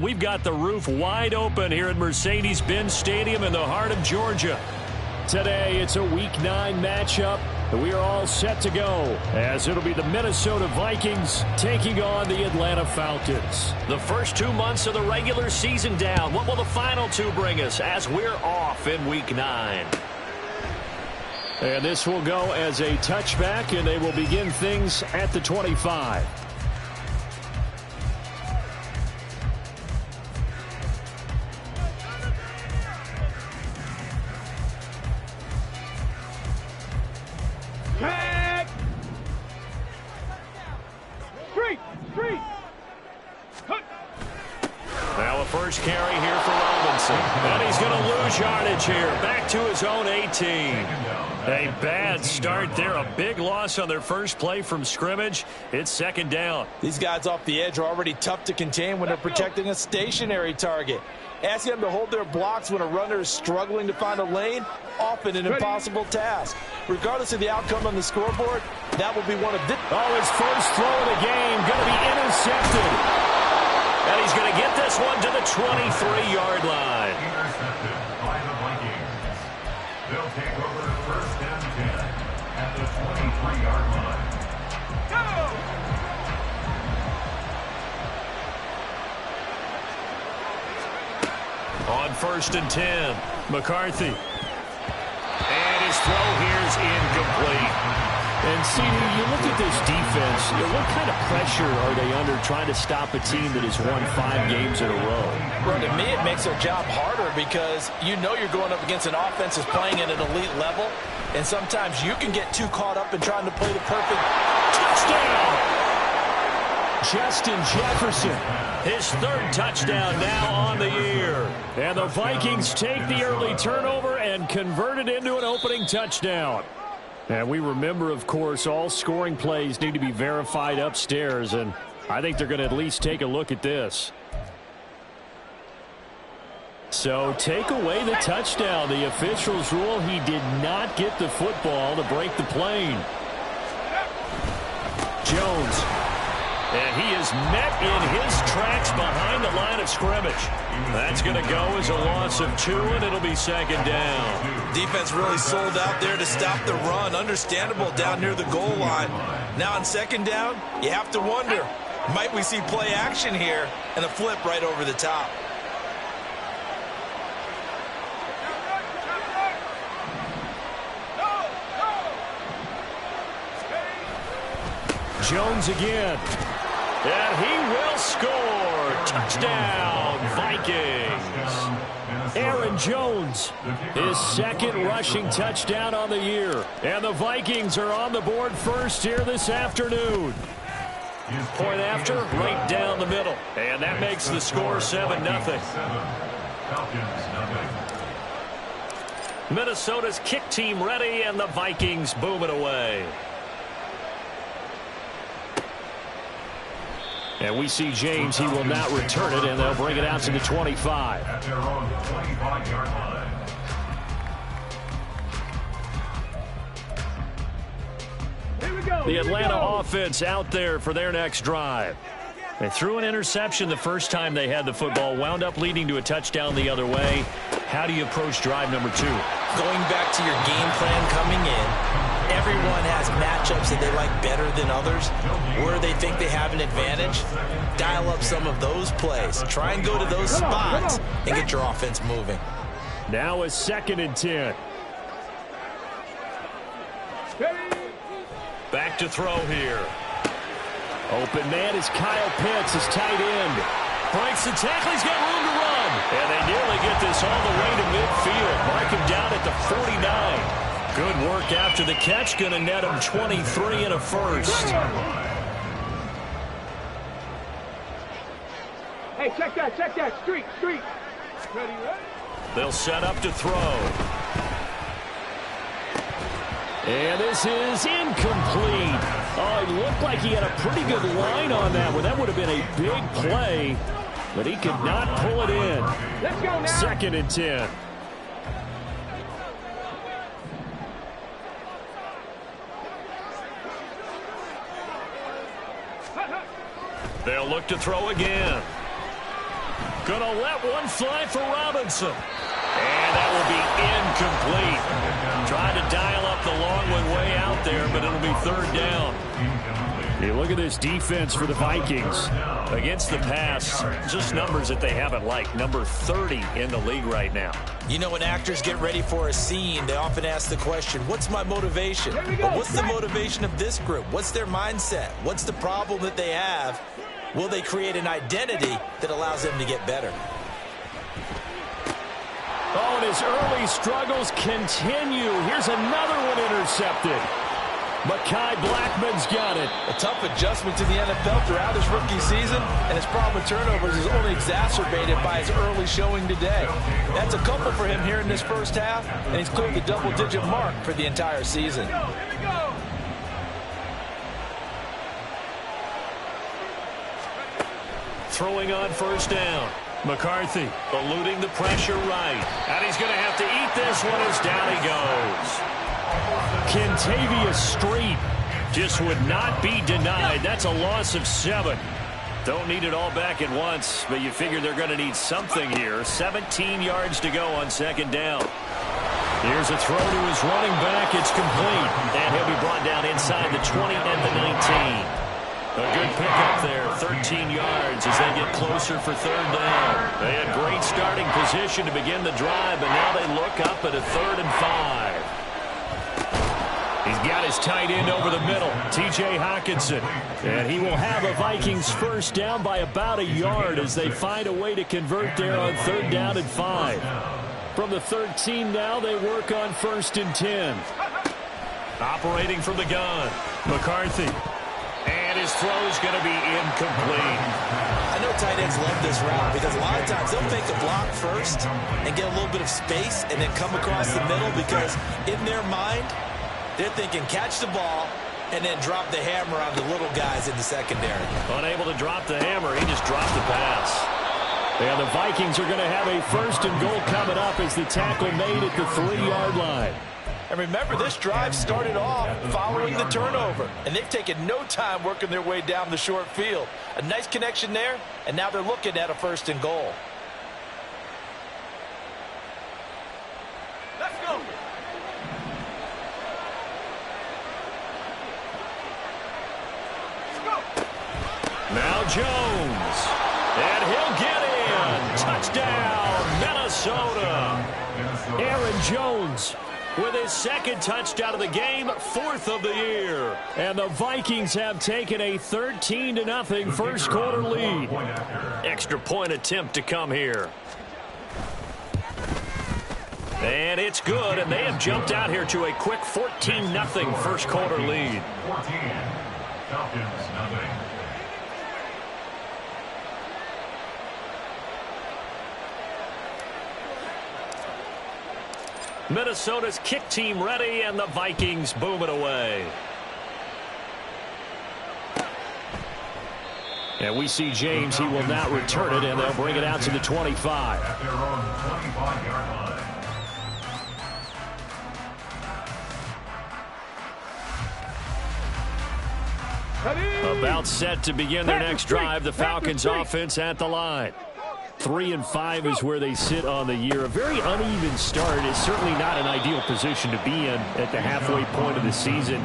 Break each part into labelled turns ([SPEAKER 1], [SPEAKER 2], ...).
[SPEAKER 1] We've got the roof wide open here at Mercedes-Benz Stadium in the heart of Georgia. Today, it's a Week 9 matchup. We are all set to go, as it'll be the Minnesota Vikings taking on the Atlanta Falcons. The first 2 months of the regular season down. What will the final 2 bring us as we're off in Week 9? And this will go as a touchback, and they will begin things at the 25. Now a first carry here for Robinson. And he's going to lose yardage here. Back to his own 18. A bad start there. A big loss on their first play from scrimmage. It's second down.
[SPEAKER 2] These guys off the edge are already tough to contain when they're protecting a stationary target. Asking them to hold their blocks when a runner is struggling to find a lane, often an impossible task. Regardless of the outcome on the scoreboard, that will be one of the...
[SPEAKER 1] Oh, his first throw of the game going to be intercepted. And he's going to get this one to the 23-yard line.
[SPEAKER 3] Intercepted by the Vikings. They'll take over first and 10 at the 23-yard line. Go!
[SPEAKER 1] On first and 10, McCarthy. And his throw here is incomplete. And, CD, you look at this defense, what kind of pressure are they under trying to stop a team that has won 5 games in a row?
[SPEAKER 2] Well, to me, it makes their job harder because you know you're going up against an offense that's playing at an elite level, and sometimes you can get too caught up in trying to play the perfect
[SPEAKER 1] touchdown. Justin Jefferson, his 3rd touchdown now on the year. And the Vikings take the early turnover and convert it into an opening touchdown. And we remember, of course, all scoring plays need to be verified upstairs, and I think they're going to at least take a look at this. So take away the touchdown. The officials rule he did not get the football to break the plane. Jones. And he is met in his tracks behind the line of scrimmage. That's going to go as a loss of 2, and it'll be second down.
[SPEAKER 2] Defense really sold out there to stop the run. Understandable down near the goal line. Now on second down, you have to wonder, might we see play action here and a flip right over the top?
[SPEAKER 1] Jones again. And he will score. Touchdown, Vikings. Aaron Jones, his 2nd rushing touchdown on the year. And the Vikings are on the board first here this afternoon. Point after, right down the middle. And that makes the score 7-0. Minnesota's kick team ready, and the Vikings boom it away. And we see James. He will not return it, and they'll bring it out to the 25.
[SPEAKER 3] At their own 25-yard line.
[SPEAKER 1] Here we go. The Atlanta offense out there for their next drive. They threw an interception the first time they had the football, wound up leading to a touchdown the other way. How do you approach drive number 2?
[SPEAKER 2] Going back to your game plan coming in, everyone has matchups that they like better than others. Where they think they have an advantage, dial up some of those plays. Try and go to those spots and get your offense moving.
[SPEAKER 1] Now a 2nd and 10. Back to throw here. Open man is Kyle Pitts, his tight end. Breaks the tackle, he's got room to run. And they nearly get this all the way to midfield. Mark him down at the 49. Good work after the catch, going to net him 23 and a first.
[SPEAKER 4] Hey, check that, street. Ready?
[SPEAKER 1] They'll set up to throw. And this is incomplete. Oh, it looked like he had a pretty good line on that one. That would have been a big play, but he could not pull it in.
[SPEAKER 4] Let's go now.
[SPEAKER 1] 2nd and 10. They'll look to throw again. Gonna let one fly for Robinson. And that will be incomplete. Trying to dial up the long one way out there, but it'll be third down. You look at this defense for the Vikings. Against the pass, just numbers that they haven't liked. Number 30 in the league right now.
[SPEAKER 2] You know, when actors get ready for a scene, they often ask the question, what's my motivation? Or what's the motivation of this group? What's their mindset? What's the problem that they have? Will they create an identity that allows them to get better?
[SPEAKER 1] Oh, and his early struggles continue. Here's another one intercepted. Mekhi Blackman's got it.
[SPEAKER 5] A tough adjustment to the NFL throughout his rookie season, and his problem with turnovers is only exacerbated by his early showing today. That's a couple for him here in this first half, and he's cleared the double-digit mark for the entire season.
[SPEAKER 1] Throwing on first down. McCarthy eluding the pressure right. And he's going to have to eat this one as down he goes. Kentavious Street just would not be denied. That's a loss of 7. Don't need it all back at once, but you figure they're going to need something here. 17 yards to go on second down. Here's a throw to his running back. It's complete. And he'll be brought down inside the 20 and the 19. A good pickup there, 13 yards as they get closer for third down. They had great starting position to begin the drive, but now they look up at a 3rd and 5. He's got his tight end over the middle, T.J. Hockenson. And he will have a Vikings first down by about a yard as they find a way to convert there on 3rd down and 5. From the 13 now, they work on 1st and 10. Operating from the gun, McCarthy. And his throw is going to be incomplete.
[SPEAKER 2] I know tight ends love this route because a lot of times they'll fake a block first and get a little bit of space and then come across the middle because in their mind, they're thinking catch the ball and then drop the hammer on the little guys in the secondary.
[SPEAKER 1] Unable to drop the hammer, he just dropped the pass. And the Vikings are going to have a 1st and goal coming up as the tackle made at the 3-yard line.
[SPEAKER 5] And remember, this drive started off following the turnover, and they've taken no time working their way down the short field. A nice connection there, and now they're looking at a 1st and goal.
[SPEAKER 4] Let's go. Let's go.
[SPEAKER 1] Now Jones. And he'll get in. Touchdown, Minnesota. Aaron Jones with his 2nd touchdown of the game, 4th of the year. And the Vikings have taken a 13-0 first quarter lead. Extra point attempt to come here. And it's good, and they have jumped out here to a quick 14-0 first quarter lead.
[SPEAKER 3] 14. Falcons, nothing.
[SPEAKER 1] Minnesota's kick team ready, and the Vikings boom it away. And we see James. He will not return it, and they'll bring it out to the 25.
[SPEAKER 3] At their own 25-yard line.
[SPEAKER 1] About set to begin their next drive. The Falcons offense at the line. 3-5 is where they sit on the year. A very uneven start. It's certainly not an ideal position to be in at the halfway point of the season.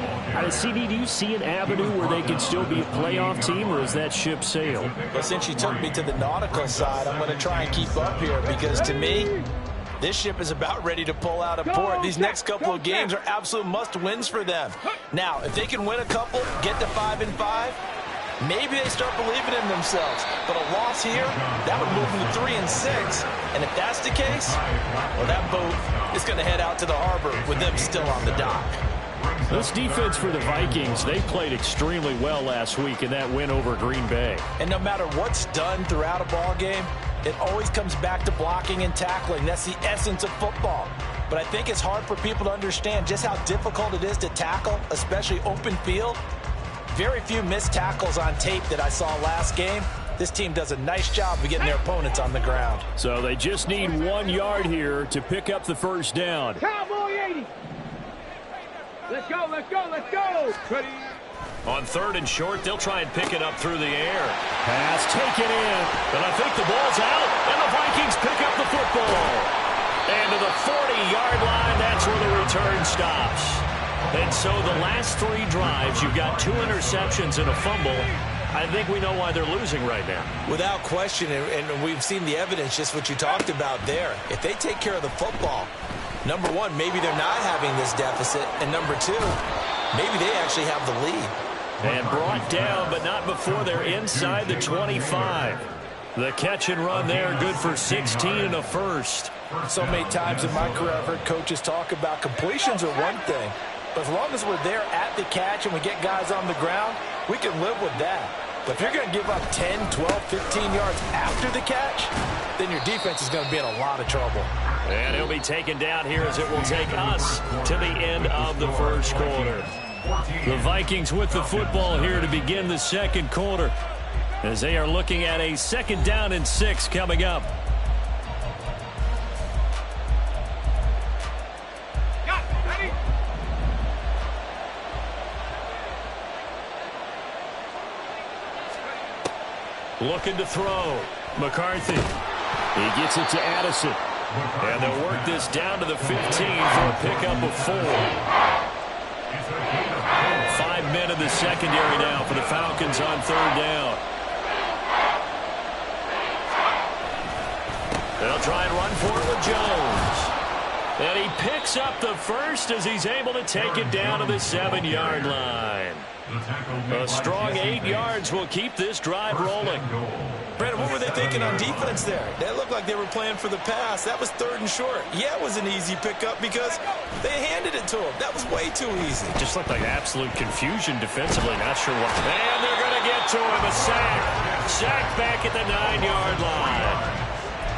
[SPEAKER 1] CD, do you see an avenue where they can still be a playoff team, or is that ship sailed?
[SPEAKER 5] Well, since you took me to the nautical side, I'm going to try and keep up here because to me, this ship is about ready to pull out of port. These next couple of games are absolute must-wins for them. Now, if they can win a couple, get to 5-5, maybe they start believing in themselves. But a loss here, that would move them to 3-6. And if that's the case, well, that boat is going to head out to the harbor with them still on the dock.
[SPEAKER 1] This defense for the Vikings, they played extremely well last week in that win over Green Bay.
[SPEAKER 5] And no matter what's done throughout a ball game, it always comes back to blocking and tackling. That's the essence of football. But I think it's hard for people to understand just how difficult it is to tackle, especially open field. Very few missed tackles on tape that I saw last game. This team does a nice job of getting their opponents on the ground.
[SPEAKER 1] So they just need 1 yard here to pick up the first down.
[SPEAKER 4] Cowboy 80. Let's go, let's go, let's go. Ready.
[SPEAKER 1] On 3rd and short, they'll try and pick it up through the air. Pass taken in, and I think the ball's out, and the 40-yard line. That's where the return stops. And so the last 3 drives, you've got 2 interceptions and a fumble. I think we know why they're losing right now.
[SPEAKER 5] Without question, and we've seen the evidence, just what you talked about there. If they take care of the football, number one, maybe they're not having this deficit, and number 2, maybe they actually have the lead.
[SPEAKER 1] And brought down, but not before they're inside the 25. The catch and run there, good for 16 and a first.
[SPEAKER 5] So many times in my career, I've heard coaches talk about completions are one thing, but as long as we're there at the catch and we get guys on the ground, we can live with that. But if you're going to give up 10, 12, 15 yards after the catch, then your defense is going to be in a lot of trouble.
[SPEAKER 1] And he'll be taken down here as it will take us to the end of the first quarter. The Vikings with the football here to begin the second quarter, as they are looking at a 2nd down and 6 coming up. Looking to throw. McCarthy. He gets it to Addison. And they'll work this down to the 15 for a pickup of 4. 5 men in the secondary now for the Falcons on 3rd down. They'll try and run for it with Jones. And he picks up the first as he's able to take it down to the 7-yard line. A strong 8 yards will keep this drive rolling.
[SPEAKER 5] Brandon, what were they thinking on defense there? They looked like they were playing for the pass. That was 3rd and short. Yeah, it was an easy pickup because they handed it to him. That was way too easy.
[SPEAKER 1] It just looked like absolute confusion defensively. Not sure what. And they're going to get to him. A sack. Sack back at the 9-yard line.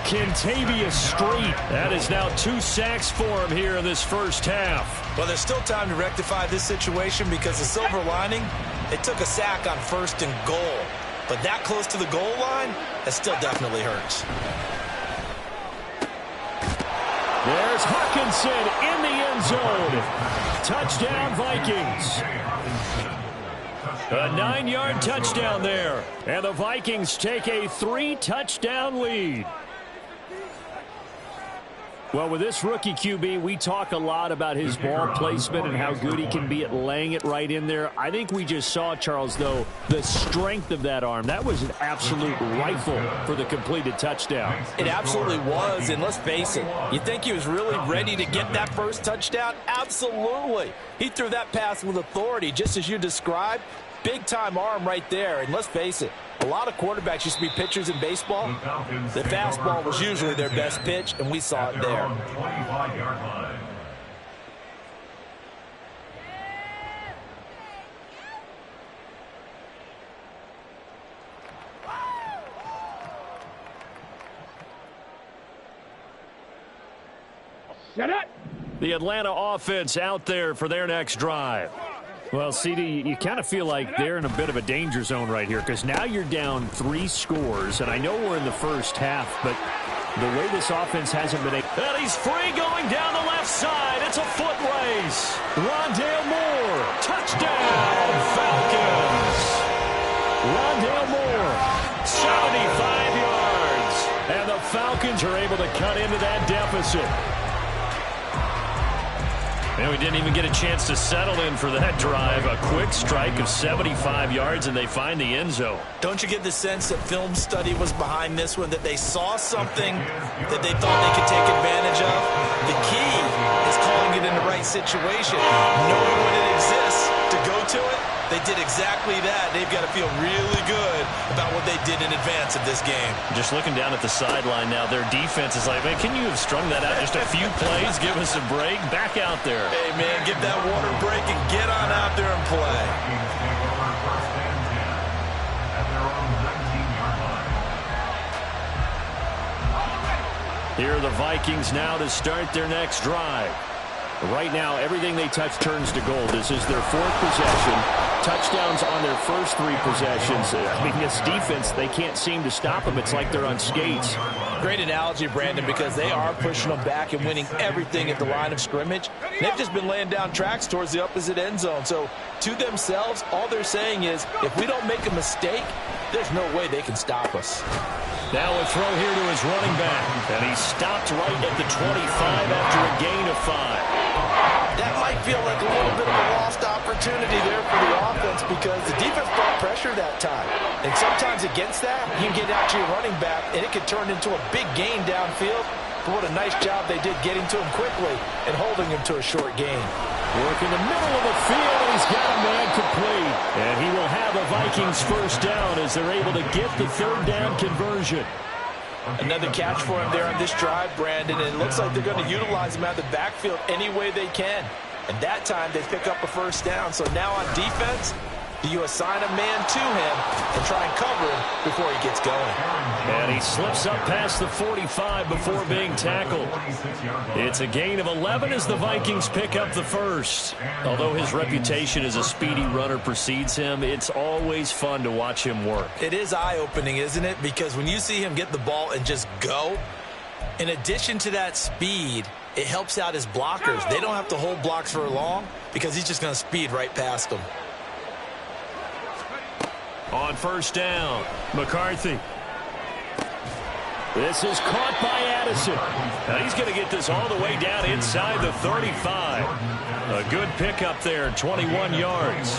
[SPEAKER 1] Kentavious Street. That is now 2 sacks for him here in this first half.
[SPEAKER 5] Well, there's still time to rectify this situation because the silver lining, they took a sack on 1st and goal. But that close to the goal line, that still definitely hurts.
[SPEAKER 1] There's Hawkinson in the end zone. Touchdown, Vikings. A 9-yard touchdown there. And the Vikings take a 3-touchdown lead. Well, with this rookie QB, we talk a lot about his ball placement and how good he can be at laying it right in there. I think we just saw, Charles, though, the strength of that arm. That was an absolute rifle for the completed touchdown.
[SPEAKER 5] It absolutely was, and let's face it, you think he was really ready to get that first touchdown? Absolutely. He threw that pass with authority, just as you described. Big-time arm right there, and let's face it, a lot of quarterbacks used to be pitchers in baseball. The fastball was usually their best pitch, and we saw it there.
[SPEAKER 4] Shut up!
[SPEAKER 1] The Atlanta offense out there for their next drive. Well, CD, you kind of feel like they're in a bit of a danger zone right here because now you're down 3 scores, and I know we're in the first half, but the way this offense hasn't been able... And he's free going down the left side. It's a foot race. Rondale Moore. Touchdown, Falcons. Rondale Moore, 75 yards. And the Falcons are able to cut into that deficit. And we didn't even get a chance to settle in for that drive. A quick strike of 75 yards, and they find the end zone.
[SPEAKER 5] Don't you get the sense that film study was behind this one, that they saw something that they thought they could take advantage of? The key is calling it in the right situation, knowing when it exists to go to it. They did exactly that. They've got to feel really good about what they did in advance of this game.
[SPEAKER 1] Just looking down at the sideline now, their defense is like, man, can you have strung that out just a few plays? Give us a break. Back out there.
[SPEAKER 5] Hey, man, get that water break and get on out there and play.
[SPEAKER 1] Here are the Vikings now to start their next drive. Right now, everything they touch turns to gold. This is their 4th possession. Touchdowns on their first 3 possessions. I mean, this defense, they can't seem to stop them. It's like they're on skates.
[SPEAKER 5] Great analogy, Brandon, because they are pushing them back and winning everything at the line of scrimmage. They've just been laying down tracks towards the opposite end zone. So, to themselves, all they're saying is, if we don't make a mistake, there's no way they can stop us.
[SPEAKER 1] Now a throw here to his running back. And he stopped right at the 25 after a gain of 5.
[SPEAKER 5] That might feel like a little bit of a lost opportunity there for the offense because the defense brought pressure that time. And sometimes against that, you can get out to your running back, and it could turn into a big gain downfield. But what a nice job they did getting to him quickly and holding him to a short gain.
[SPEAKER 1] Work in the middle of the field, and he's got a man complete. And he will have a Vikings first down as they're able to get the third down conversion.
[SPEAKER 5] Another catch for him there on this drive, Brandon, and it looks like they're going to utilize him out of the backfield any way they can. And that time, they pick up a first down. So now on defense, you assign a man to him and try and cover him before he gets going.
[SPEAKER 1] And he slips up past the 45 before being tackled. It's a gain of 11 as the Vikings pick up the first. Although his reputation as a speedy runner precedes him, it's always fun to watch him work.
[SPEAKER 5] It is eye-opening, isn't it? Because when you see him get the ball and just go, in addition to that speed, it helps out his blockers. They don't have to hold blocks for long because he's just going to speed right past them.
[SPEAKER 1] On first down, McCarthy. This is caught by Addison. Now he's going to get this all the way down inside the 35. A good pickup there, 21 yards.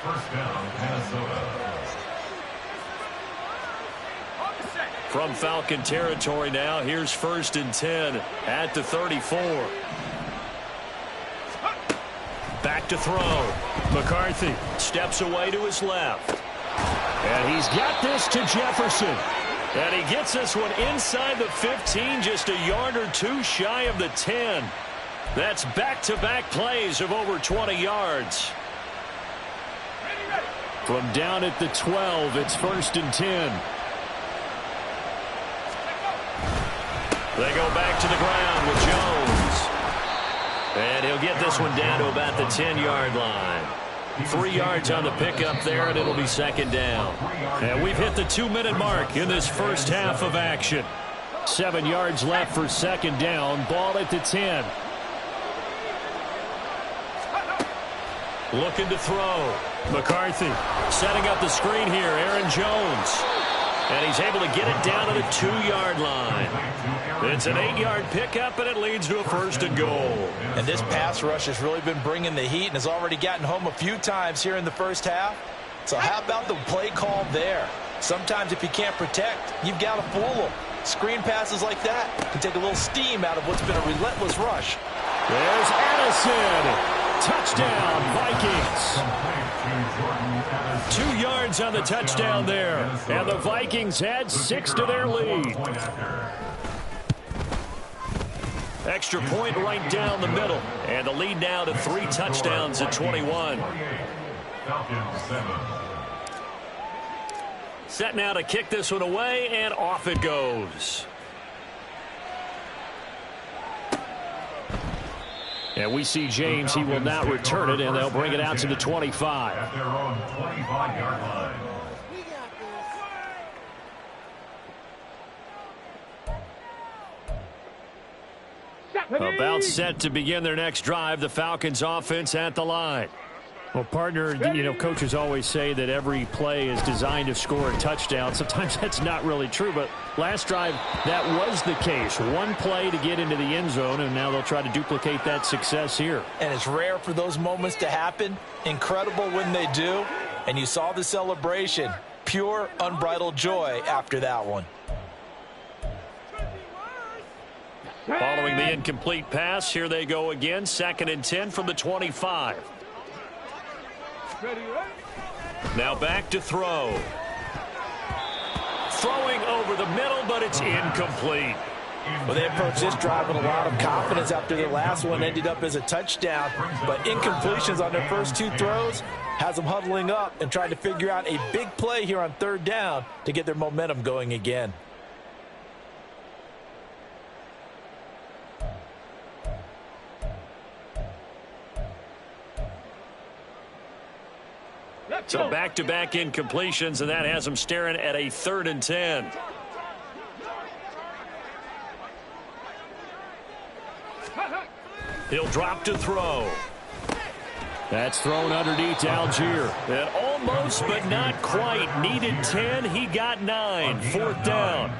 [SPEAKER 3] First down, Minnesota.
[SPEAKER 1] From Falcon territory now, here's 1st and 10 at the 34. Back to throw. McCarthy steps away to his left. And he's got this to Jefferson. And he gets this one inside the 15, just a yard or two shy of the 10. That's back-to-back plays of over 20 yards. From down at the 12, it's 1st and 10. They go back to the ground with Jones. And he'll get this one down to about the 10-yard line. 3 yards on the pickup there, and it'll be 2nd down. And we've hit the 2-minute mark in this first half of action. 7 yards left for 2nd down. Ball at the 10. Looking to throw. McCarthy setting up the screen here. Aaron Jones. And he's able to get it down to the 2-yard line. It's an 8-yard pickup, and it leads to a 1st and goal.
[SPEAKER 5] And this pass rush has really been bringing the heat and has already gotten home a few times here in the first half. So how about the play call there? Sometimes if you can't protect, you've got to fool them. Screen passes like that can take a little steam out of what's been a relentless rush.
[SPEAKER 1] There's Addison. Touchdown, Vikings. 2 yards on the touchdown there. And the Vikings add 6 to their lead. Extra point right down the middle. And the lead now to 3 touchdowns at 21. Set now to kick this one away, and off it goes. And we see James. He will not return it, and they'll bring it out to the 25.
[SPEAKER 3] At their own 25-yard line.
[SPEAKER 1] About set to begin their next drive. The Falcons offense at the line. Well, partner, you know, coaches always say that every play is designed to score a touchdown. Sometimes that's not really true, but last drive, that was the case. One play to get into the end zone, and now they'll try to duplicate that success here.
[SPEAKER 5] And it's rare for those moments to happen. Incredible when they do. And you saw the celebration. Pure, unbridled joy after that one.
[SPEAKER 1] Following the incomplete pass, here they go again. 2nd and 10 from the 25. Now back to throw. Throwing over the middle, but it's incomplete.
[SPEAKER 5] Well, they approached this drive with a lot of confidence after the last one ended up as a touchdown. But incompletions on their first 2 throws has them huddling up and trying to figure out a big play here on 3rd down to get their momentum going again.
[SPEAKER 1] So back-to-back incompletions, and that has them staring at a 3rd and 10. He'll drop to throw. That's thrown underneath to Algier. And Almost, but not quite. Needed 10. He got 9. 4th down.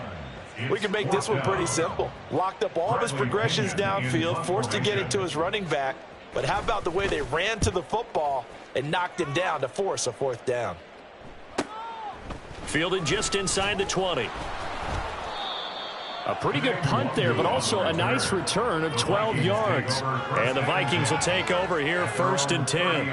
[SPEAKER 5] We can make this one pretty simple. Locked up all of his progressions downfield, forced to get it to his running back. But how about the way they ran to the football and knocked him down to force a 4th down?
[SPEAKER 1] Fielded just inside the 20. A pretty good punt there, but also a nice return of 12 yards. And the Vikings will take over here, 1st and 10.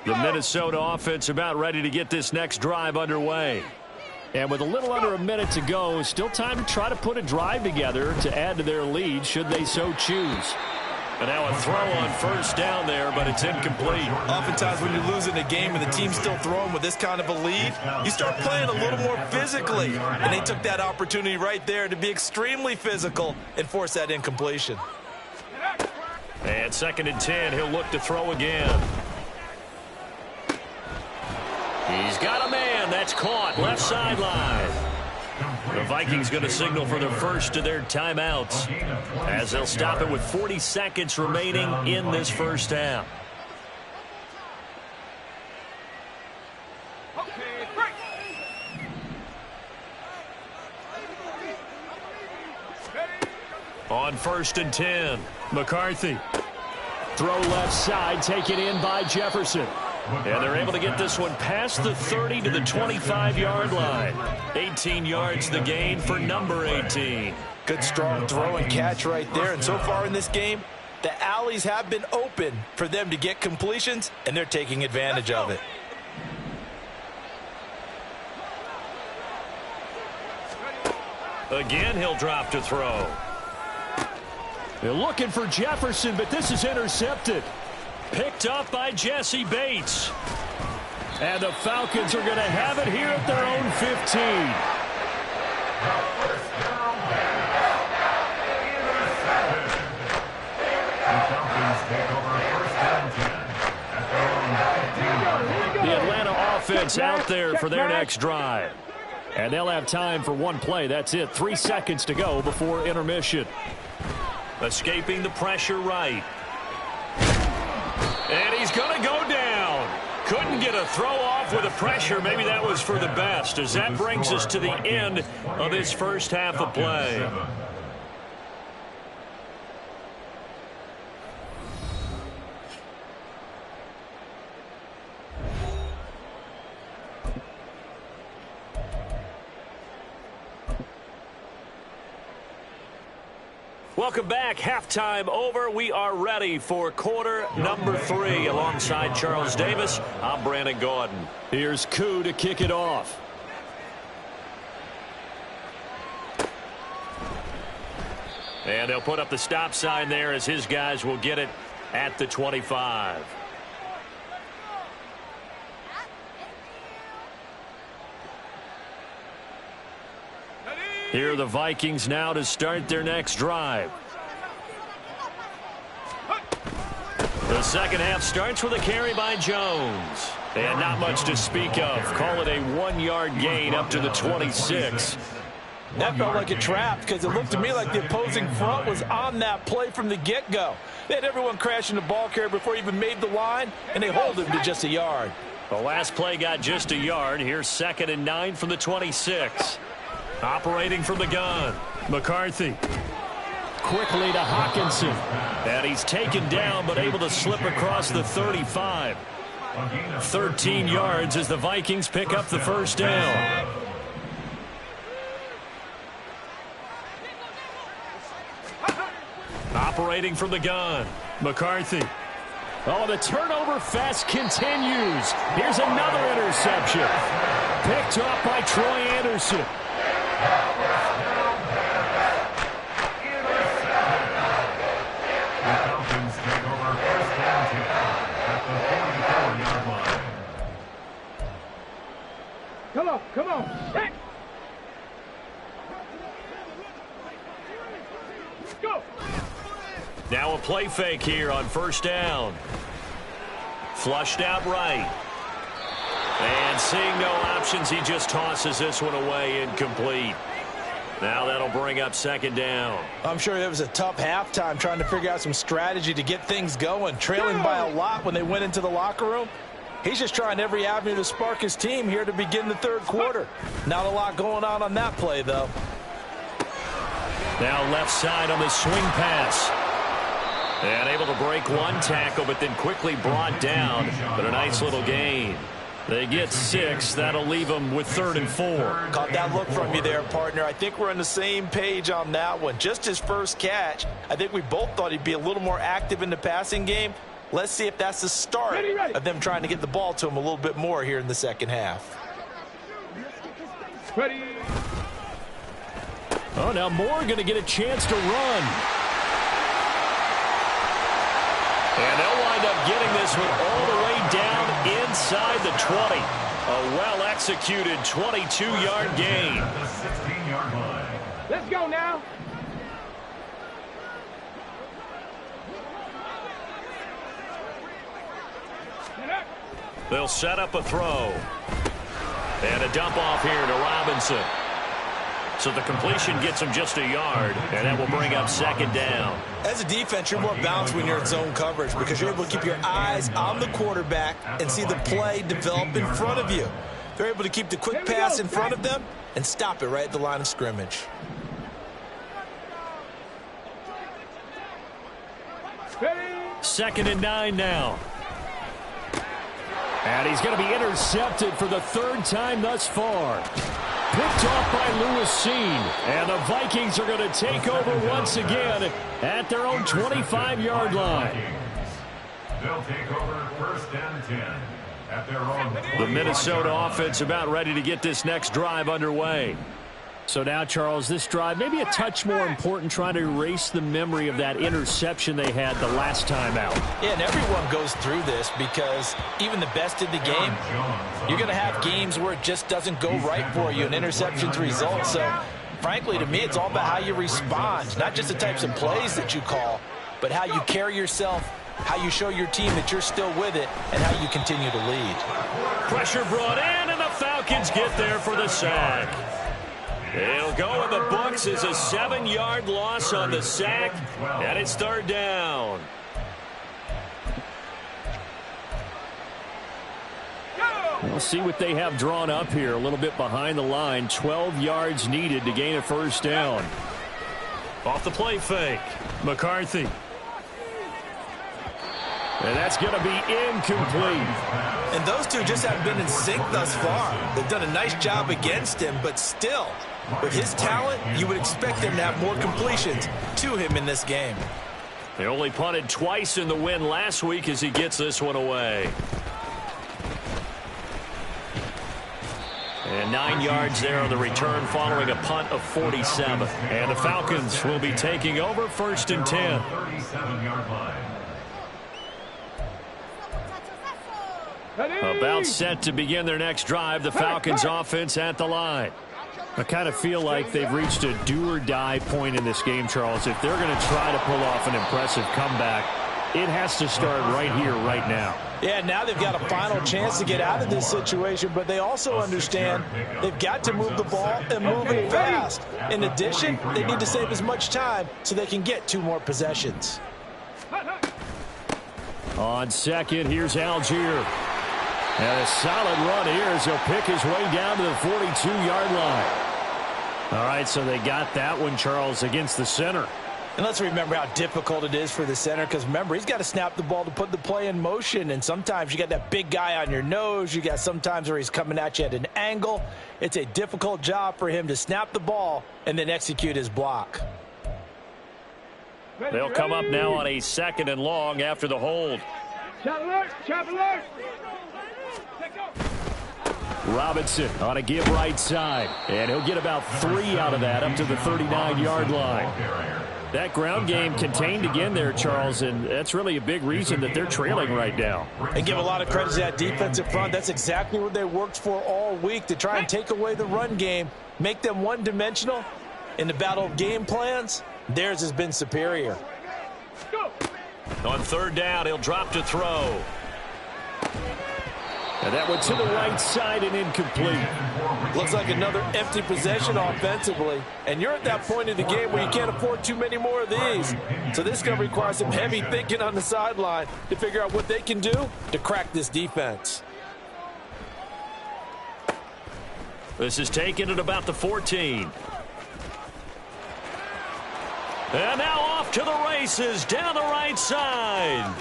[SPEAKER 1] The Minnesota offense about ready to get this next drive underway. And with a little under a minute to go, still time to try to put a drive together to add to their lead should they so choose. And now a throw on 1st down there, but it's incomplete.
[SPEAKER 5] Oftentimes when you're losing a game and the team's still throwing with this kind of a lead, you start playing a little more physically. And they took that opportunity right there to be extremely physical and force that incompletion.
[SPEAKER 1] And 2nd and 10, he'll look to throw again. He's got a man. That's caught. Left sideline. The Vikings going to signal for the first of their timeouts as they'll stop it with 40 seconds remaining in this first half. On 1st and 10, McCarthy. Throw left side, taken in by Jefferson. And they're able to get this one past the 30 to the 25-yard line. 18 yards the gain for number 18.
[SPEAKER 5] Good strong throw and catch right there. And so far in this game, the alleys have been open for them to get completions, and they're taking advantage of it.
[SPEAKER 1] Again, he'll drop to throw. They're looking for Jefferson, but this is intercepted. Picked up by Jesse Bates. And the Falcons are going to have it here at their own 15. The Atlanta offense out there for their next drive. And they'll have time for one play. That's it. 3 seconds to go before intermission. Escaping the pressure right. And he's going to go down. Couldn't get a throw off with the pressure. Maybe that was for the best, as that brings us to the end of this first half of play. Welcome back. Halftime over. We are ready for quarter number 3. Alongside Charles Davis, I'm Brandon Gordon. Here's Koo to kick it off. And they'll put up the stop sign there as his guys will get it at the 25. Here are the Vikings now to start their next drive. The second half starts with a carry by Jones. And not much to speak of. Call it a 1-yard gain up to the 26.
[SPEAKER 5] That felt like a trap because it looked to me like the opposing front was on that play from the get-go. They had everyone crashing the ball carrier before he even made the line, and they hold him to just a yard.
[SPEAKER 1] The last play got just a yard. Here's 2nd and 9 from the 26. Operating from the gun, McCarthy. Quickly to Hawkinson. And he's taken down but able to slip across the 35. 13 yards as the Vikings pick up the first down. Operating from the gun, McCarthy. Oh, the turnover fest continues. Here's another interception. Picked up by Troy Anderson.
[SPEAKER 4] Come on. Go.
[SPEAKER 1] Now a play fake here on first down. Flushed out right. And seeing no options, he just tosses this one away, incomplete. Now that'll bring up second down.
[SPEAKER 5] I'm sure it was a tough halftime trying to figure out some strategy to get things going, trailing by a lot when they went into the locker room. He's just trying every avenue to spark his team here to begin the third quarter. Not a lot going on that play, though.
[SPEAKER 1] Now left side on the swing pass. And able to break one tackle, but then quickly brought down. But a nice little gain. They get 6. That'll leave them with 3rd and 4.
[SPEAKER 5] Caught that look from you there, partner. I think we're on the same page on that one. Just his first catch. I think we both thought he'd be a little more active in the passing game. Let's see if that's the start of them trying to get the ball to him a little bit more here in the second half.
[SPEAKER 4] Ready.
[SPEAKER 1] Oh, now Moore going to get a chance to run. And they'll wind up getting this one all the way down inside the 20. A well-executed 22-yard gain.
[SPEAKER 3] The 16-yard line.
[SPEAKER 4] Let's go now.
[SPEAKER 1] They'll set up a throw. And a dump off here to Robinson. So the completion gets him just a yard, and that will bring up second down.
[SPEAKER 5] As a defense, you're more balanced when you're in zone coverage because you're able to keep your eyes on the quarterback and see the play develop in front of you. They're able to keep the quick pass in front of them and stop it right at the line of scrimmage.
[SPEAKER 1] Second and 9 now. And he's going to be intercepted for the 3rd time thus far. Picked off by Lewis and the Vikings are going to take over once again at their own 25-yard line.
[SPEAKER 3] They'll take over 1st and 10 at their own.
[SPEAKER 1] The Minnesota offense about ready to get this next drive underway. So now, Charles, this drive maybe a touch more important, trying to erase the memory of that interception they had the last time out.
[SPEAKER 5] Yeah, and everyone goes through this because even the best in the game, you're going to have games where it just doesn't go right for you and interceptions result. So, frankly, to me, it's all about how you respond, not just the types of plays that you call, but how you carry yourself, how you show your team that you're still with it, and how you continue to lead.
[SPEAKER 1] Pressure brought in, and the Falcons get there for the sack. It'll go in the books as a 7-yard loss on the sack, and it's 3rd down. We'll see what they have drawn up here a little bit behind the line. 12 yards needed to gain a 1st down. Off the play fake, McCarthy. And that's going to be incomplete.
[SPEAKER 5] And those two just haven't been in sync thus far. They've done a nice job against him, but still, with his talent, you would expect him to have more completions to him in this game.
[SPEAKER 1] They only punted twice in the win last week as he gets this one away. And 9 yards there on the return following a punt of 47. And the Falcons will be taking over 1st and 10.
[SPEAKER 3] 37-yard line.
[SPEAKER 1] About set to begin their next drive. The Falcons offense at the line. I kind of feel like they've reached a do-or-die point in this game, Charles. If they're going to try to pull off an impressive comeback, it has to start right here, right now.
[SPEAKER 5] Yeah, now they've got a final chance to get out of this situation, but they also understand they've got to move the ball and move it fast. In addition, they need to save as much time so they can get 2 more possessions.
[SPEAKER 1] On second, here's Algier. And a solid run here as he'll pick his way down to the 42-yard line. All right, so they got that one, Charles, against the center.
[SPEAKER 5] And let's remember how difficult it is for the center, because remember, he's got to snap the ball to put the play in motion, and sometimes you got that big guy on your nose. You got sometimes where he's coming at you at an angle. It's a difficult job for him to snap the ball and then execute his block.
[SPEAKER 1] They'll come up now on a 2nd and long after the hold.
[SPEAKER 4] Chop alert! Chop alert!
[SPEAKER 1] Robinson on a give right side, and he'll get about 3 out of that up to the 39-yard line. That ground game contained again there, Charles, and that's really a big reason that they're trailing right now.
[SPEAKER 5] And give a lot of credit to that defensive front. That's exactly what they worked for all week, to try and take away the run game, make them one-dimensional. In the battle of game plans, theirs has been superior.
[SPEAKER 1] On 3rd down, he'll drop to throw. And that went to the right side and incomplete.
[SPEAKER 5] Looks like another empty possession offensively. And you're at that point in the game where you can't afford too many more of these. So this is going to require some heavy thinking on the sideline to figure out what they can do to crack this defense.
[SPEAKER 1] This is taken at about the 14. And now off to the races down the right side.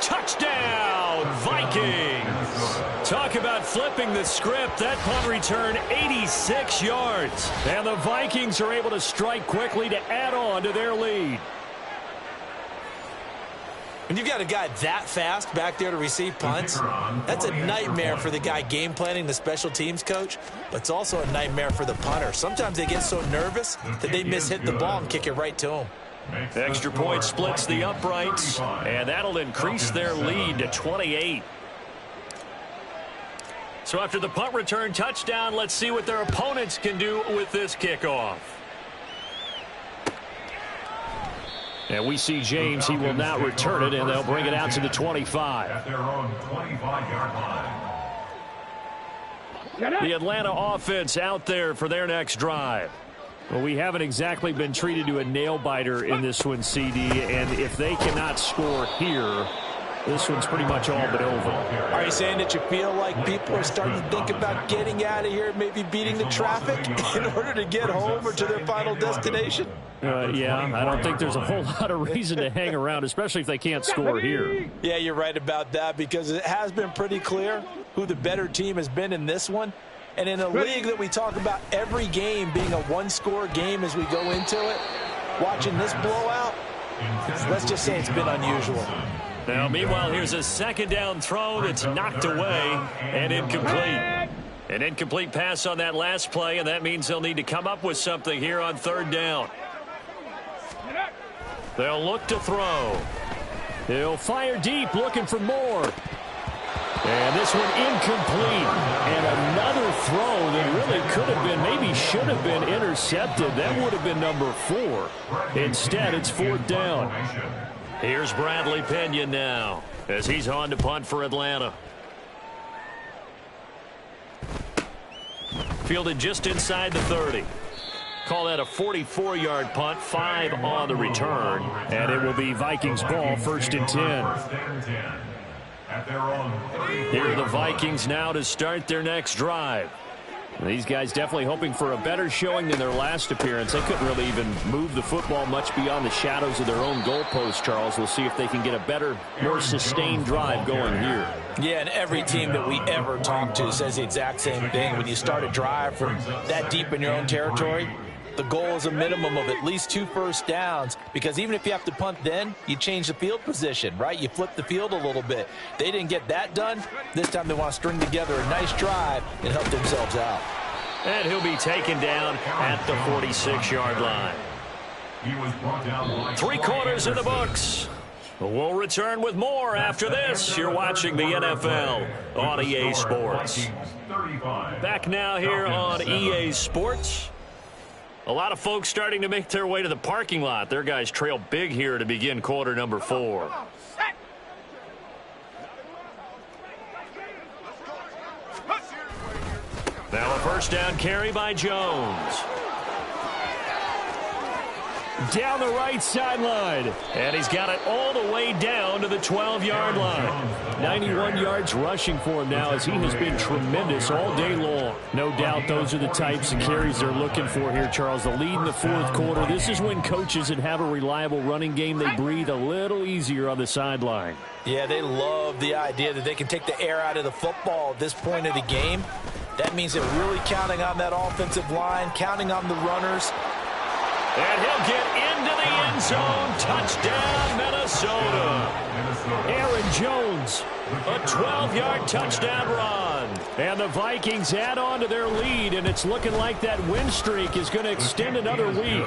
[SPEAKER 1] Touchdown, Vikings. Talk about flipping the script. That punt return 86 yards. And the Vikings are able to strike quickly to add on to their lead.
[SPEAKER 2] When you've got a guy that fast back there to receive punts, that's a nightmare for the guy game planning, the special teams coach, but it's also a nightmare for the punter. Sometimes they get so nervous that they mishit the ball and kick it right to him.
[SPEAKER 1] Extra point splits the uprights, and that'll increase their lead to 28. So after the punt return touchdown, let's see what their opponents can do with this kickoff. And we see James. He will not return it, and they'll bring it out to the 25.
[SPEAKER 3] At their own 25-yard line.
[SPEAKER 1] The Atlanta offense out there for their next drive. Well, we haven't exactly been treated to a nail-biter in this one, CD, and if they cannot score here, this one's pretty much all but over.
[SPEAKER 5] Are you saying that you feel like people are starting to think about getting out of here, maybe beating the traffic in order to get home or to their final destination?
[SPEAKER 1] Yeah, I don't think there's a whole lot of reason to hang around, especially if they can't score here.
[SPEAKER 5] Yeah, you're right about that, because it has been pretty clear who the better team has been in this one. And in a league that we talk about every game being a one-score game as we go into it, watching this blowout, let's just say it's been unusual.
[SPEAKER 1] Now, meanwhile, here's a second down throw that's knocked away and incomplete. An incomplete pass on that last play, and that means they'll need to come up with something here on third down. They'll look to throw. He'll fire deep, looking for more. And this one incomplete. And another throw that really could have been, maybe should have been intercepted. That would have been number 4. Instead, it's fourth down. Here's Bradley Pinion now as he's on to punt for Atlanta. Fielded just inside the 30. Call that a 44-yard punt, 5 on the return. And it will be Vikings ball, 1st and 10. Here are the Vikings now to start their next drive. These guys definitely hoping for a better showing than their last appearance. They couldn't really even move the football much beyond the shadows of their own goalpost, Charles. We'll see if they can get a better, more sustained drive going here.
[SPEAKER 5] Yeah, and every team that we ever talk to says the exact same thing. When you start a drive from that deep in your own territory, the goal is a minimum of at least 2 first downs, because even if you have to punt then, you change the field position, right? You flip the field a little bit. They didn't get that done. This time they want to string together a nice drive and help themselves out.
[SPEAKER 1] And he'll be taken down at the 46-yard line. 3 quarters in the books. We'll return with more after this. You're watching the NFL on EA Sports. Back now here on EA Sports. A lot of folks starting to make their way to the parking lot. Their guys trail big here to begin quarter number 4. Now a first down carry by Jones. Down the right sideline. And he's got it all the way down to the 12-yard line. 91 yards rushing for him now, as he has been tremendous all day long. No doubt those are the types of carries they're looking for here, Charles. The lead in the 4th quarter. This is when coaches that have a reliable running game, they breathe a little easier on the sideline.
[SPEAKER 5] Yeah, they love the idea that they can take the air out of the football at this point of the game. That means they're really counting on that offensive line, counting on the runners.
[SPEAKER 1] And he'll get into the end zone. Touchdown, Minnesota. Aaron Jones, a 12-yard touchdown run. And the Vikings add on to their lead, and it's looking like that win streak is going to extend another week.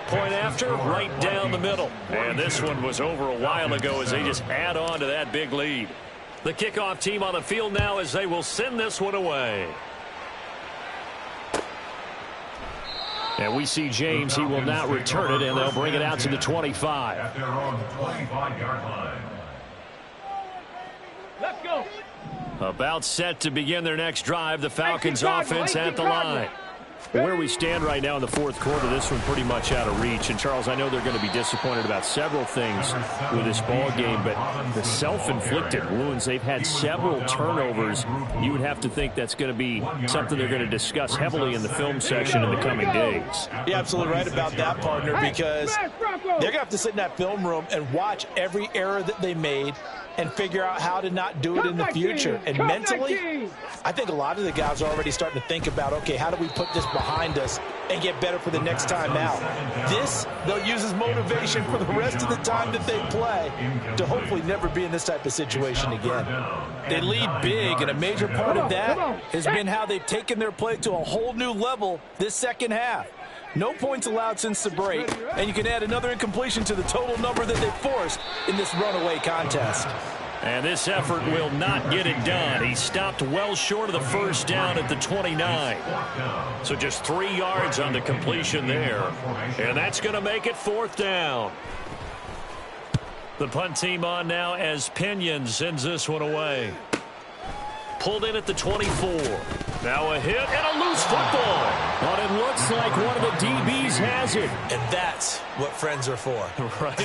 [SPEAKER 1] Point after, right down the middle. And this one was over a while ago as they just add on to that big lead. The kickoff team on the field now as they will send this one away. And we see James. He will not return it, and they'll bring it out to the 25.
[SPEAKER 3] At their own 25-yard line.
[SPEAKER 1] About set to begin their next drive. The Falcons offense at the line. Where we stand right now in the fourth quarter, this one pretty much out of reach. And, Charles, I know they're going to be disappointed about several things with this ball game, but the self-inflicted wounds, they've had several turnovers. You would have to think that's going to be something they're going to discuss heavily in the film section in the coming days.
[SPEAKER 5] You're absolutely right about that, partner, because they're going to have to sit in that film room and watch every error that they made and figure out how to not do it in the future. And mentally, I think a lot of the guys are already starting to think about, okay, how do we put this behind us and get better for the next time out? This, they'll use as motivation for the rest of the time that they play to hopefully never be in this type of situation again. They lead big, and a major part of that has been how they've taken their play to a whole new level this second half. No points allowed since the break, and you can add another incompletion to the total number that they forced in this runaway contest.
[SPEAKER 1] And this effort will not get it done. He stopped well short of the first down at the 29. So just 3 yards on the completion there. And that's going to make it fourth down. The punt team on now as Pinion sends this one away. Pulled in at the 24. Now a hit and a loose football. But it looks like one of the DBs has it.
[SPEAKER 5] And that's what friends are for.
[SPEAKER 1] Right.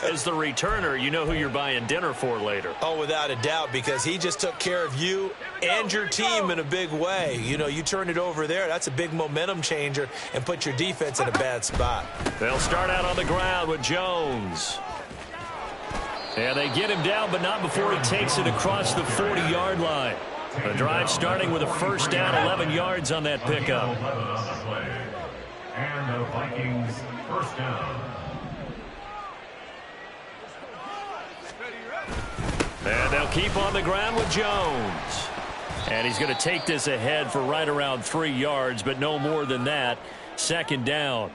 [SPEAKER 1] As the returner, you know who you're buying dinner for later.
[SPEAKER 5] Oh, without a doubt, because he just took care of you and your team in a big way. You know, you turn it over there, that's a big momentum changer and put your defense in a bad spot.
[SPEAKER 1] They'll start out on the ground with Jones. And they get him down, but not before he takes it across the 40-yard line. The drive starting with a first down, 11 yards on that pickup.
[SPEAKER 3] And the Vikings first down.
[SPEAKER 1] And they'll keep on the ground with Jones. And he's going to take this ahead for right around 3 yards, but no more than that. Second down.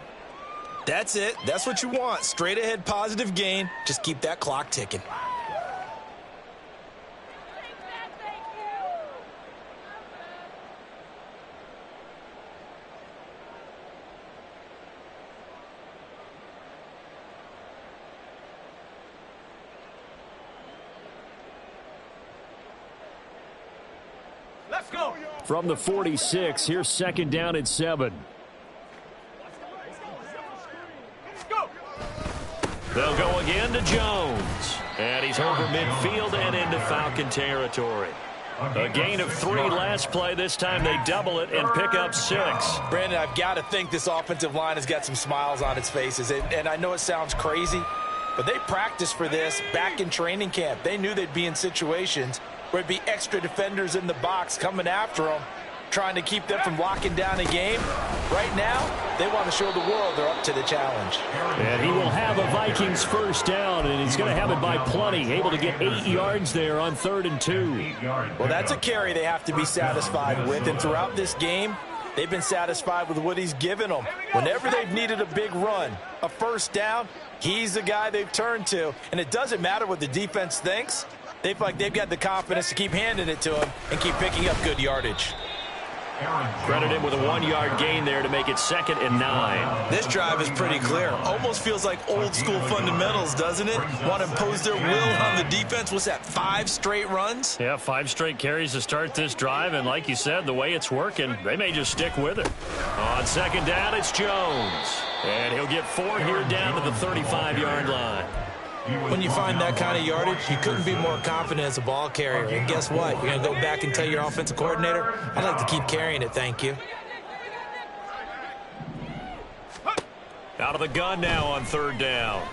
[SPEAKER 5] That's it. That's what you want. Straight ahead positive gain. Just keep that clock ticking.
[SPEAKER 4] Let's go.
[SPEAKER 1] From the 46, here's second down and 7. They'll go again to Jones. And he's over midfield and into Falcon territory. A gain of 3 last play. This time they double it and pick up 6.
[SPEAKER 5] Brandon, I've got to think this offensive line has got some smiles on its faces. And I know it sounds crazy, but they practiced for this back in training camp. They knew they'd be in situations where it'd be extra defenders in the box coming after them, trying to keep them from locking down a game. Right now, they want to show the world they're up to the challenge.
[SPEAKER 1] And he will have a Vikings first down, and he's going to have it by plenty, able to get 8 yards there on 3rd and 2.
[SPEAKER 5] Well, that's a carry they have to be satisfied with, and throughout this game, they've been satisfied with what he's given them. Whenever they've needed a big run, a first down, he's the guy they've turned to, and it doesn't matter what the defense thinks. They feel like they've got the confidence to keep handing it to him and keep picking up good yardage.
[SPEAKER 1] Credit him with a 1-yard gain there to make it 2nd and 9.
[SPEAKER 5] This drive is pretty clear. Almost feels like old school fundamentals, doesn't it? Want to impose their will on the defense. What's that, 5 straight runs?
[SPEAKER 1] Yeah, 5 straight carries to start this drive. And like you said, the way it's working, they may just stick with it. On 2nd down, it's Jones. And he'll get 4 here down to the 35-yard line.
[SPEAKER 5] When you find that kind of yardage, you couldn't be more confident as a ball carrier. And guess what? You're going to go back and tell your offensive coordinator, I'd like to keep carrying it, thank you.
[SPEAKER 1] Out of the gun now on 3rd down.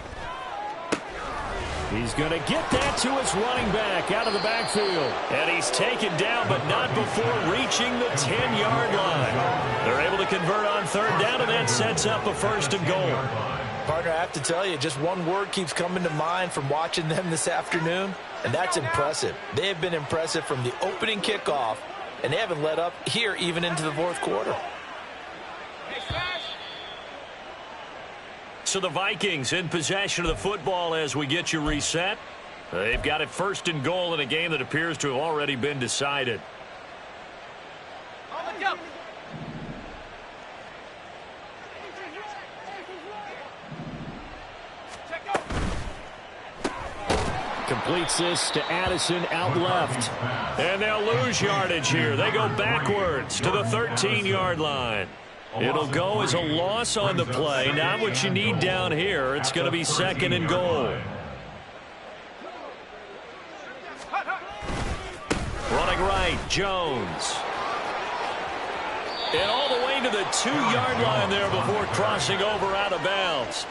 [SPEAKER 1] He's going to get that to his running back out of the backfield. And he's taken down, but not before reaching the 10-yard line. They're able to convert on 3rd down, and that sets up a 1st and goal.
[SPEAKER 5] Partner, I have to tell you, just one word keeps coming to mind from watching them this afternoon, and that's impressive. They have been impressive from the opening kickoff, and they haven't let up here even into the 4th quarter.
[SPEAKER 1] So the Vikings in possession of the football as we get you reset. They've got it 1st and goal in a game that appears to have already been decided.
[SPEAKER 4] On the jump.
[SPEAKER 1] completes this to Addison out left. And they'll lose yardage here. They go backwards to the 13-yard line. It'll go as a loss on the play. Not what you need down here. It's going to be 2nd and goal. Running right, Jones. And all the way to the 2-yard line there before crossing over out of bounds.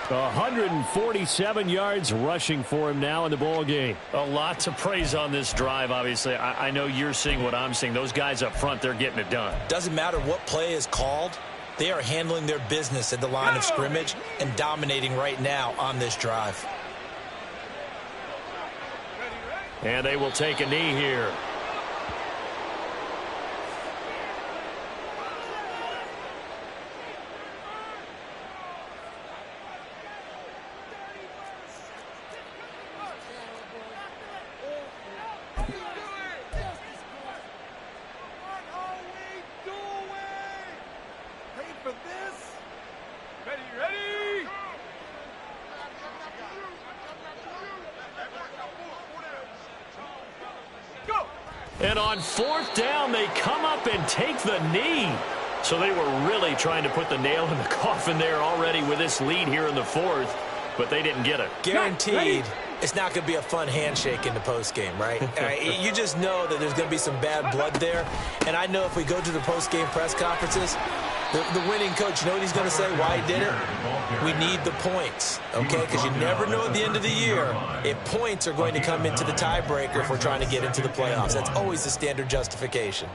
[SPEAKER 1] 147 yards rushing for him now in the ball game. A lot to praise on this drive, obviously. I know you're seeing what I'm seeing. Those guys up front, they're getting it done.
[SPEAKER 2] Doesn't matter what play is called. They are handling their business at the line of scrimmage and dominating right now on this drive.
[SPEAKER 1] And they will take a knee here. And on 4th down, they come up and take the knee. So they were really trying to put the nail in the coffin there already with this lead here in the 4th, but they didn't get it.
[SPEAKER 2] Guaranteed, it's not going to be a fun handshake in the postgame, right? You just know that there's going to be some bad blood there. And I know if we go to the postgame press conferences, the winning coach, you know what he's going to say, why he did it? We need the points, okay? Because you never know at the end of the year if points are going to come into the tiebreaker if we're trying to get into the playoffs. That's always the standard justification.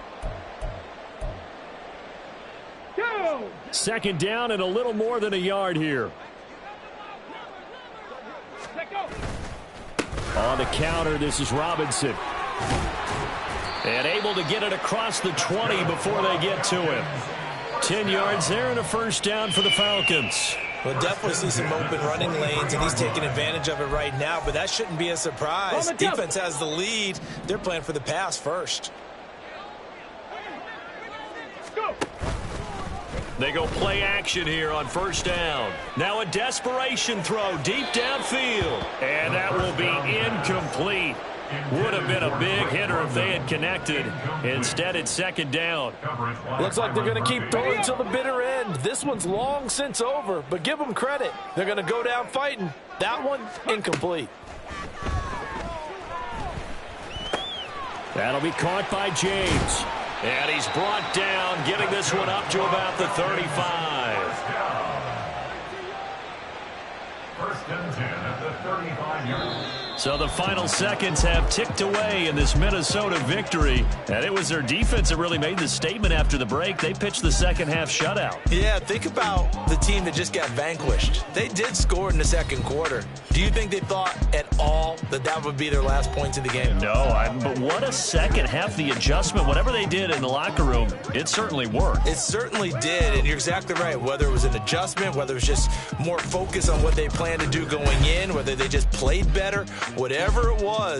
[SPEAKER 1] 2nd down and a little more than a yard here. On the counter, this is Robinson. And able to get it across the 20 before they get to him. 10 yards there and a 1st down for the Falcons.
[SPEAKER 2] We'll definitely see some open running lanes, and he's taking advantage of it right now, but that shouldn't be a surprise. Defense has the lead. They're playing for the pass first.
[SPEAKER 1] They go play action here on 1st down. Now a desperation throw deep downfield. And that will be incomplete. Would have been a big hitter if they had connected. Instead, it's 2nd down.
[SPEAKER 5] Looks like they're going to keep throwing till the bitter end. This one's long since over, but give them credit. They're going to go down fighting. That one, incomplete.
[SPEAKER 1] That'll be caught by James. And he's brought down, getting this one up to about the 35.
[SPEAKER 3] 1st and 10 at the 35-yard line.
[SPEAKER 1] So the final seconds have ticked away in this Minnesota victory. And it was their defense that really made the statement after the break. They pitched the second-half shutout.
[SPEAKER 2] Yeah, think about the team that just got vanquished. They did score in the 2nd quarter. Do you think they thought at all that that would be their last points of the game?
[SPEAKER 1] No, but what a second half. The adjustment, whatever they did in the locker room, it certainly worked.
[SPEAKER 2] It certainly did, and you're exactly right. Whether it was an adjustment, whether it was just more focus on what they planned to do going in, whether they just played better, whatever it was.